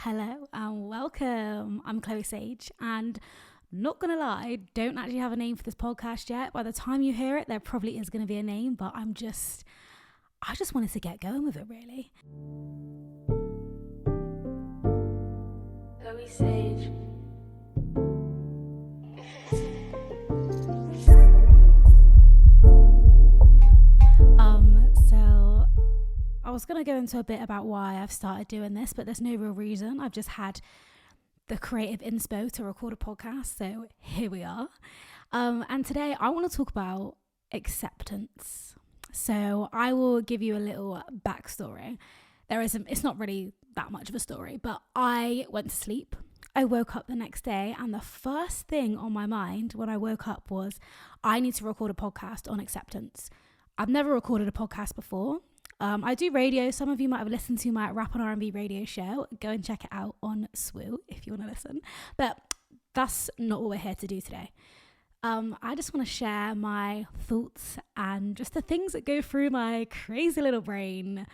Hello and welcome. I'm Chloe Sage, and not gonna lie, don't actually have a name for this podcast yet. By the time you hear it, there probably is gonna be a name, but I just wanted to get going with it, really. Chloe Sage. So I was gonna go into a bit about why I've started doing this, but there's no real reason. I've just had the creative inspo to record a podcast, so here we are. And today I want to talk about acceptance. So I will give you a little backstory. It's not really that much of a story, but I went to sleep. I woke up the next day, and the first thing on my mind when I woke up was I need to record a podcast on acceptance. I've never recorded a podcast before. I do radio. Some of you might have listened to my rap and R&B radio show. Go and check it out on Swoo if you want to listen. But that's not what we're here to do today. I just want to share my thoughts and just the things that go through my crazy little brain.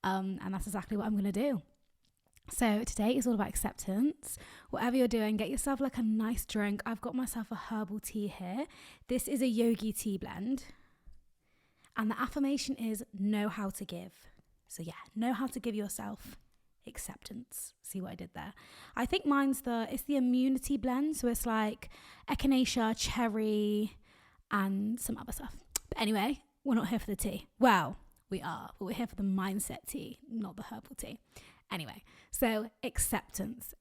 And that's exactly what I'm going to do. So today is all about acceptance. Whatever you're doing, get yourself like a nice drink. I've got myself a herbal tea here. This is a yogi tea blend. And the affirmation is know how to give. So yeah, know how to give yourself acceptance. See what I did there? I think mine's it's the immunity blend. So it's like echinacea, cherry, and some other stuff. But anyway, we're not here for the tea. Well, we are, but we're here for the mindset tea, not the herbal tea. Anyway, so acceptance.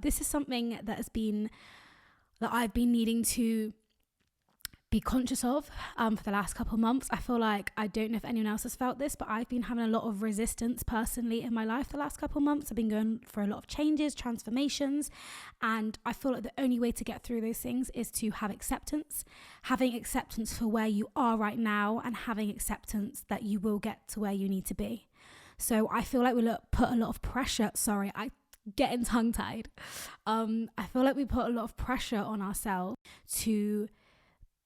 This is something that I've been needing to be conscious of for the last couple of months. I feel like, I don't know if anyone else has felt this, but I've been having a lot of resistance personally in my life the last couple of months. I've been going for a lot of changes, transformations, and I feel like the only way to get through those things is to have acceptance, having acceptance for where you are right now, and having acceptance that you will get to where you need to be. So I feel like we put a lot of pressure, getting tongue-tied. I feel like we put a lot of pressure on ourselves to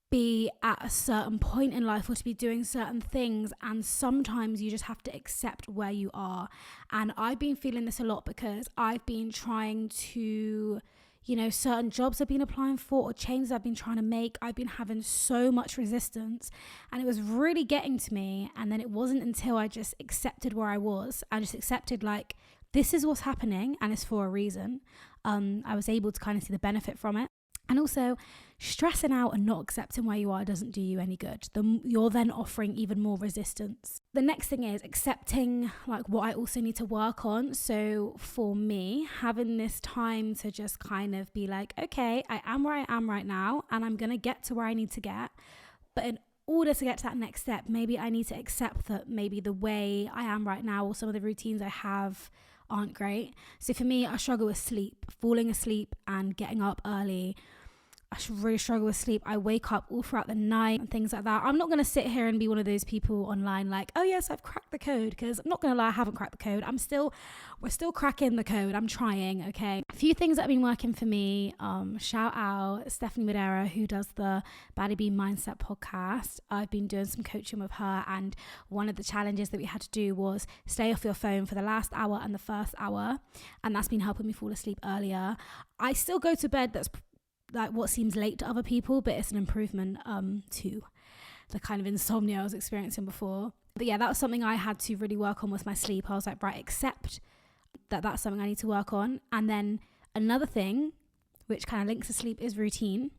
be at a certain point in life or to be doing certain things, and sometimes you just have to accept where you are. And I've been feeling this a lot because I've been trying to, certain jobs I've been applying for or changes I've been trying to make, I've been having so much resistance, and it was really getting to me. And then it wasn't until I just accepted where I was and just accepted, like, this is what's happening and it's for a reason. I was able to kind of see the benefit from it. And also, stressing out and not accepting where you are doesn't do you any good. You're then offering even more resistance. The next thing is accepting like what I also need to work on. So for me, having this time to just kind of be like, okay, I am where I am right now, and I'm going to get to where I need to get. But in order to get to that next step, maybe I need to accept that maybe the way I am right now or some of the routines I have aren't great. So for me, I struggle with sleep, falling asleep and getting up early. I really struggle with sleep. I wake up all throughout the night and things like that. I'm not going to sit here and be one of those people online like, oh yes, I've cracked the code, because I'm not going to lie, I haven't cracked the code. We're still cracking the code. I'm trying, okay? A few things that have been working for me. Shout out Stephanie Madera, who does the Baddie Bee Mindset podcast. I've been doing some coaching with her, and one of the challenges that we had to do was stay off your phone for the last hour and the first hour, and that's been helping me fall asleep earlier. I still go to bed that's like what seems late to other people, but it's an improvement to the kind of insomnia I was experiencing before. But yeah, that was something I had to really work on, with my sleep. I was like, right, accept that that's something I need to work on. And then another thing which kind of links to sleep is routine.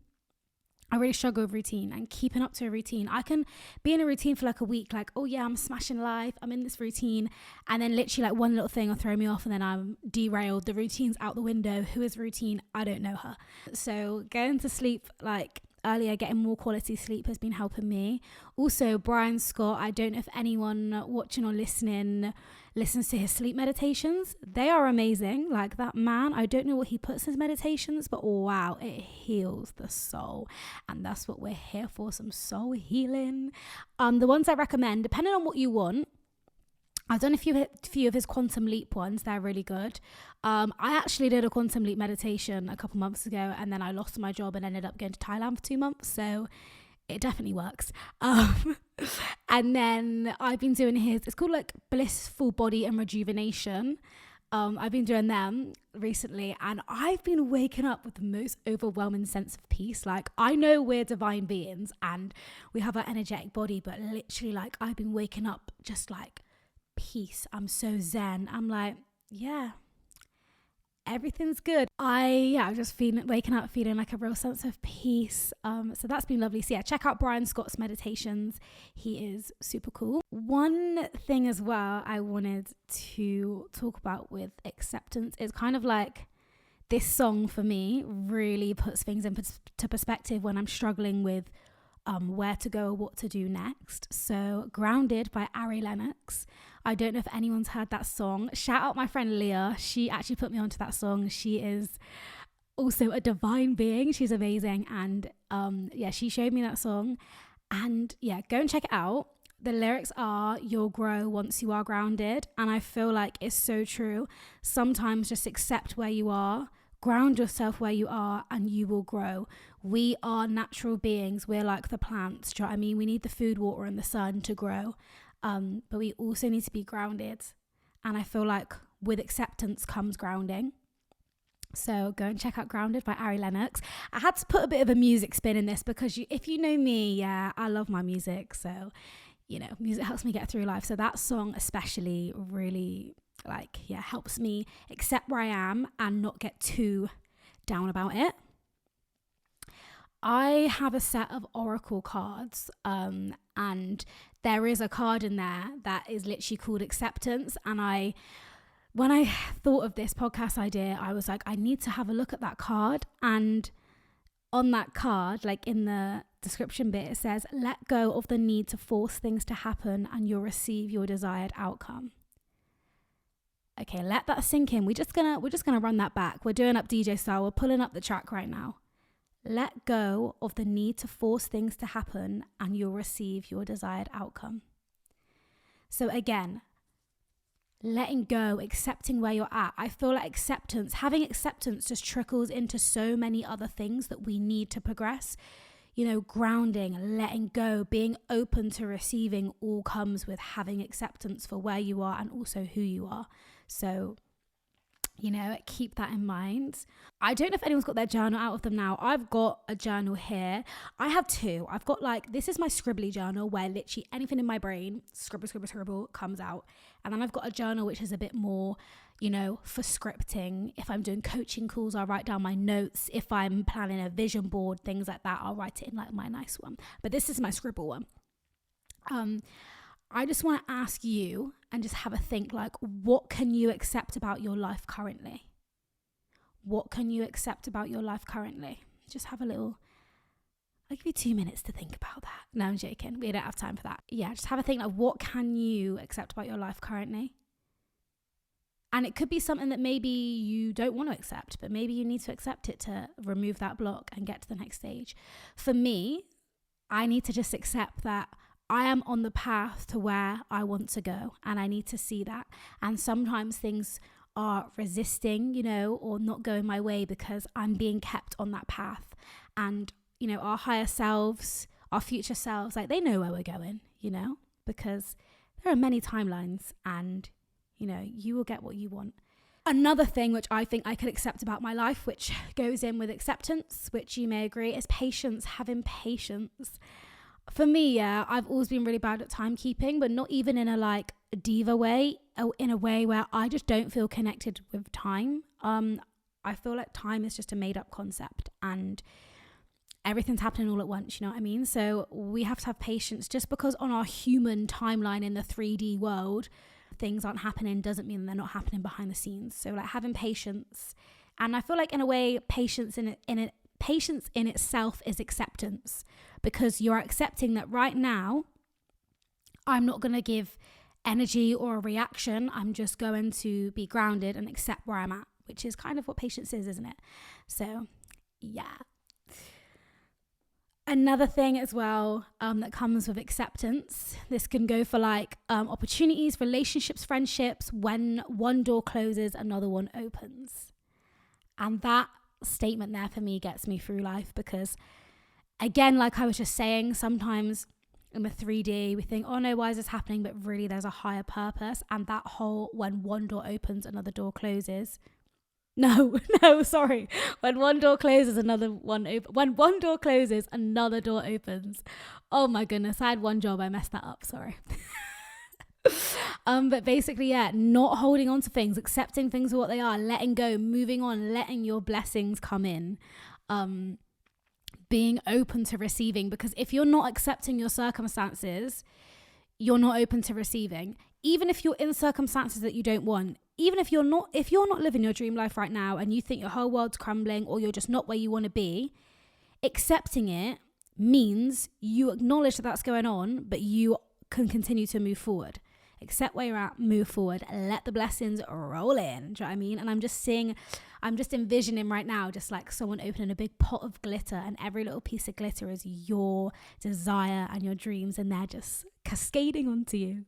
I really struggle with routine and keeping up to a routine. I can be in a routine for like a week, like, oh yeah, I'm smashing life, I'm in this routine, and then literally like one little thing will throw me off, and then I'm derailed. The routine's out the window. Who is routine? I don't know her. So going to sleep like earlier, getting more quality sleep has been helping me. Also, Brian Scott, I don't know if anyone watching or listening listens to his sleep meditations. They are amazing. Like, that man, I don't know what he puts in his meditations, but wow, it heals the soul. And that's what we're here for, some soul healing. The ones I recommend, depending on what you want, I've done a few of his quantum leap ones. They're really good. I actually did a quantum leap meditation a couple months ago, and then I lost my job and ended up going to Thailand for 2 months. So it definitely works. And then I've been doing it's called like Blissful Body and Rejuvenation. I've been doing them recently, and I've been waking up with the most overwhelming sense of peace. Like, I know we're divine beings and we have our energetic body, but literally, like, I've been waking up just like peace. I'm so zen. I'm like, yeah, everything's good. I've just waking up feeling like a real sense of peace. So that's been lovely. So yeah, check out Brian Scott's meditations. He is super cool. One thing as well I wanted to talk about with acceptance is kind of like this song for me really puts things into perspective when I'm struggling with where to go or what to do next. So Grounded by Ari Lennox. I don't know if anyone's heard that song. Shout out my friend Leah. She actually put me onto that song. She is also a divine being. She's amazing. And she showed me that song. And yeah, go and check it out. The lyrics are, you'll grow once you are grounded. And I feel like it's so true. Sometimes just accept where you are. Ground yourself where you are and you will grow. We are natural beings. We're like the plants. Do you know what I mean? We need the food, water and the sun to grow. But we also need to be grounded. And I feel like with acceptance comes grounding. So go and check out Grounded by Ari Lennox. I had to put a bit of a music spin in this because if you know me, yeah, I love my music. So, music helps me get through life. So that song especially really helps me accept where I am and not get too down about it. I have a set of oracle cards, and there is a card in there that is literally called acceptance. And when I thought of this podcast idea, I was like, I need to have a look at that card. And on that card, like in the description bit, it says, let go of the need to force things to happen and you'll receive your desired outcome. Okay, let that sink in. We're just gonna run that back. We're doing up DJ style. We're pulling up the track right now. Let go of the need to force things to happen and you'll receive your desired outcome. So again, letting go, accepting where you're at. I feel like having acceptance just trickles into so many other things that we need to progress. Grounding, letting go, being open to receiving all comes with having acceptance for where you are and also who you are. So, keep that in mind. I don't know if anyone's got their journal out of them now. I've got a journal here. I have two. I've got this is my scribbly journal where literally anything in my brain, scribble, comes out. And then I've got a journal which is a bit more, for scripting. If I'm doing coaching calls, I'll write down my notes. If I'm planning a vision board, things like that, I'll write it in my nice one. But this is my scribble one. I just want to ask you and just have a think, what can you accept about your life currently? What can you accept about your life currently? Just have I'll give you 2 minutes to think about that. No, I'm joking. We don't have time for that. Yeah, just have a think, what can you accept about your life currently? And it could be something that maybe you don't want to accept, but maybe you need to accept it to remove that block and get to the next stage. For me, I need to just accept that I am on the path to where I want to go, and I need to see that. And sometimes things are resisting, or not going my way because I'm being kept on that path. And, our higher selves, our future selves, they know where we're going, because there are many timelines and, you will get what you want. Another thing which I think I could accept about my life, which goes in with acceptance, which you may agree, is patience, having patience. For me, yeah, I've always been really bad at timekeeping, but not even in a diva way, or in a way where I just don't feel connected with time. I feel like time is just a made up concept and everything's happening all at once, you know what I mean? So we have to have patience. Just because on our human timeline in the 3D world, things aren't happening doesn't mean they're not happening behind the scenes. So having patience. And I feel like in a way, patience in itself is acceptance, because you're accepting that right now I'm not going to give energy or a reaction. I'm just going to be grounded and accept where I'm at, which is kind of what patience is, isn't it? So yeah. Another thing as well that comes with acceptance, this can go for opportunities, relationships, friendships. When one door closes, another one opens. And that statement there for me gets me through life, because again, like I was just saying, sometimes in the 3D, we think, oh no, why is this happening? But really there's a higher purpose. And that whole, when one door opens, another door closes. No, sorry. When one door closes, another one opens. When one door closes, another door opens. Oh my goodness, I had one job, I messed that up, sorry. But basically, yeah, not holding on to things, accepting things for what they are, letting go, moving on, letting your blessings come in. Being open to receiving, because if you're not accepting your circumstances, you're not open to receiving. Even if you're in circumstances that you don't want, even if you're not living your dream life right now and you think your whole world's crumbling or you're just not where you want to be, accepting it means you acknowledge that that's going on, but you can continue to move forward. Accept where you're at, move forward, let the blessings roll in. Do you know what I mean? And I'm just envisioning right now, just like someone opening a big pot of glitter, and every little piece of glitter is your desire and your dreams, and they're just cascading onto you.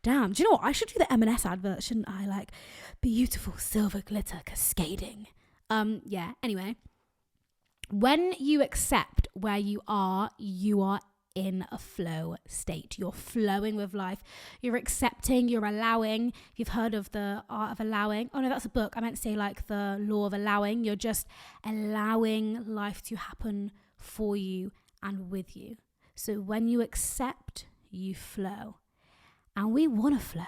Damn, do you know what? I should do the M&S advert, shouldn't I? Like, beautiful silver glitter cascading. Yeah, anyway. When you accept where you are in a flow state. You're flowing with life. You're accepting, you're allowing. You've heard of the art of allowing. Oh no, that's a book. I meant to say like the law of allowing. You're just allowing life to happen for you and with you. So when you accept, you flow. And we want to flow,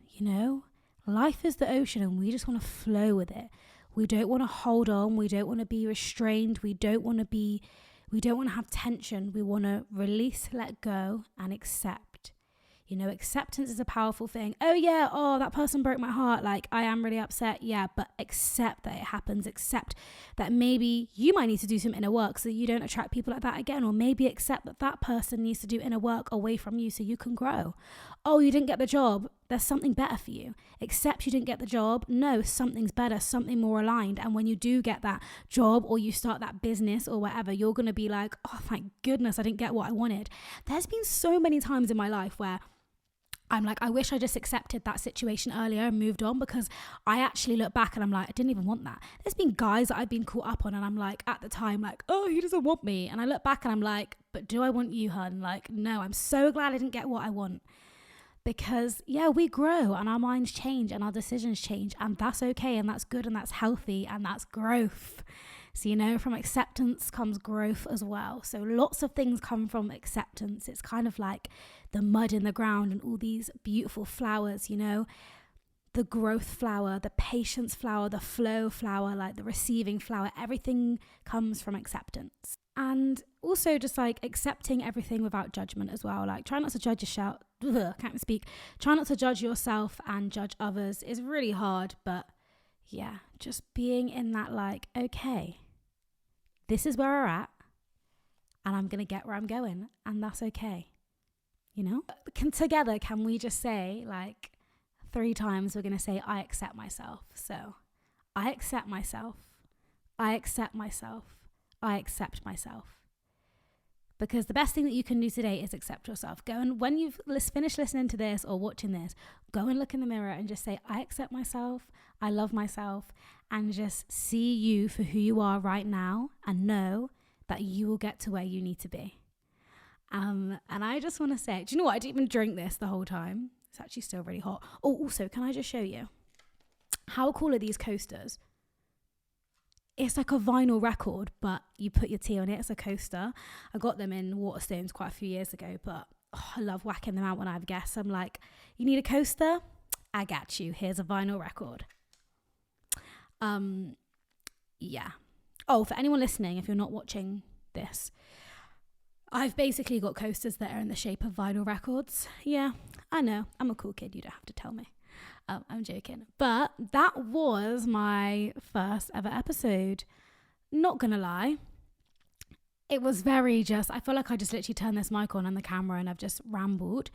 you know? Life is the ocean and we just want to flow with it. We don't want to hold on. We don't want to be restrained. We don't want to have tension. We want to release, let go, and accept. You know, acceptance is a powerful thing. Oh yeah, that person broke my heart. Like, I am really upset. Yeah, but accept that it happens. Accept that maybe you might need to do some inner work so that you don't attract people like that again. Or maybe accept that that person needs to do inner work away from you so you can grow. Oh, you didn't get the job. There's something better for you. Accept you didn't get the job. No, something's better, something more aligned. And when you do get that job or you start that business or whatever, you're going to be like, oh, thank goodness I didn't get what I wanted. There's been so many times in my life where I'm like, I wish I just accepted that situation earlier and moved on, because I actually look back and I'm like, I didn't even want that. There's been guys that I've been caught up on and I'm like, at the time, like, oh, he doesn't want me. And I look back and I'm like, but do I want you, hun? Like, no, I'm so glad I didn't get what I want. Because, yeah, we grow and our minds change and our decisions change, and that's okay and that's good and that's healthy and that's growth. So, you know, from acceptance comes growth as well. So lots of things come from acceptance. It's kind of like the mud in the ground and all these beautiful flowers, you know, the growth flower, the patience flower, the flow flower, like the receiving flower, everything comes from acceptance. And also just like accepting everything without judgment as well. Like, try not to judge yourself. Can't even speak. Try not to judge yourself and judge others is really hard. But yeah, just being in that like, okay, this is where we're at and I'm going to get where I'm going, and that's okay. You know, together, can we just say like 3 times, we're going to say, I accept myself. So I accept myself. I accept myself. I accept myself. Because the best thing that you can do today is accept yourself. Go and, when you've finished listening to this or watching this, go and look in the mirror and just say, I accept myself. I love myself. And just see you for who you are right now, and know that you will get to where you need to be. And I just want to say, do you know what? I didn't even drink this the whole time. It's actually still really hot. Oh, also, can I just show you? How cool are these coasters? It's like a vinyl record, but you put your tea on it. It's a coaster. I got them in Waterstones quite a few years ago, but I love whacking them out when I have guests. I'm like, you need a coaster? I got you. Here's a vinyl record. Yeah. Oh, for anyone listening, if you're not watching this, I've basically got coasters that are in the shape of vinyl records. Yeah, I know. I'm a cool kid. You don't have to tell me. I'm joking. But that was my first ever episode. Not gonna lie. It was very I feel like I just literally turned this mic on and the camera and I've just rambled.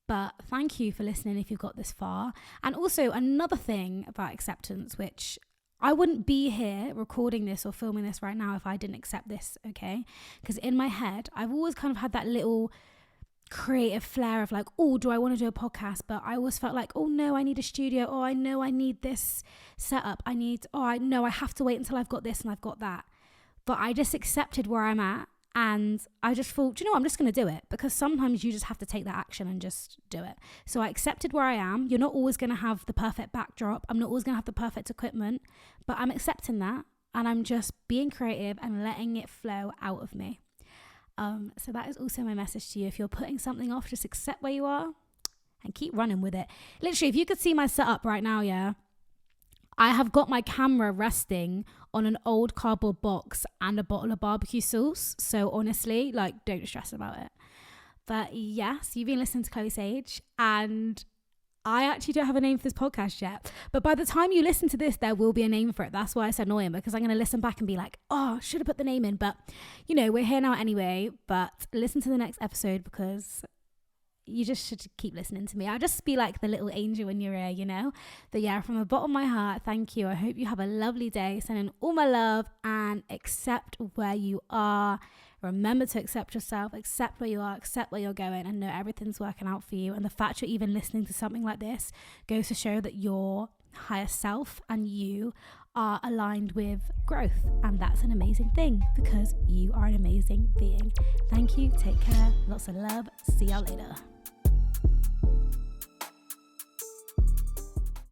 But thank you for listening if you've got this far. And also another thing about acceptance, which I wouldn't be here recording this or filming this right now if I didn't accept this, okay? Because in my head, I've always kind of had that little creative flair of like, oh, do I want to do a podcast? But I always felt like, oh no, I need a studio. Oh, I know I need this setup. I know I have to wait until I've got this and I've got that. But I just accepted where I'm at And I just thought, do you know what? I'm just going to do it, because sometimes you just have to take that action and just do it. So I accepted where I am. You're not always going to have the perfect backdrop. I'm not always going to have the perfect equipment, but I'm accepting that. And I'm just being creative and letting it flow out of me. So that is also my message to you. If you're putting something off, just accept where you are and keep running with it. Literally, if you could see my setup right now, yeah, I have got my camera resting on an old cardboard box and a bottle of barbecue sauce. So honestly, like, don't stress about it. But yes, you've been listening to Chloe Sage, and I actually don't have a name for this podcast yet. But by the time you listen to this, there will be a name for it. That's why it's annoying, because I'm going to listen back and be like, oh, should have put the name in. But, you know, we're here now anyway. But listen to the next episode, because you just should keep listening to me. I'll just be like the little angel in your ear, you know. But yeah, from the bottom of my heart, thank you. I hope you have a lovely day. Sending all my love, and accept where you are. Remember to accept yourself, accept where you are, accept where you're going, and know everything's working out for you. And the fact you're even listening to something like this goes to show that your higher self and you are aligned with growth. And that's an amazing thing, because you are an amazing being. Thank you. Take care. Lots of love. See y'all later.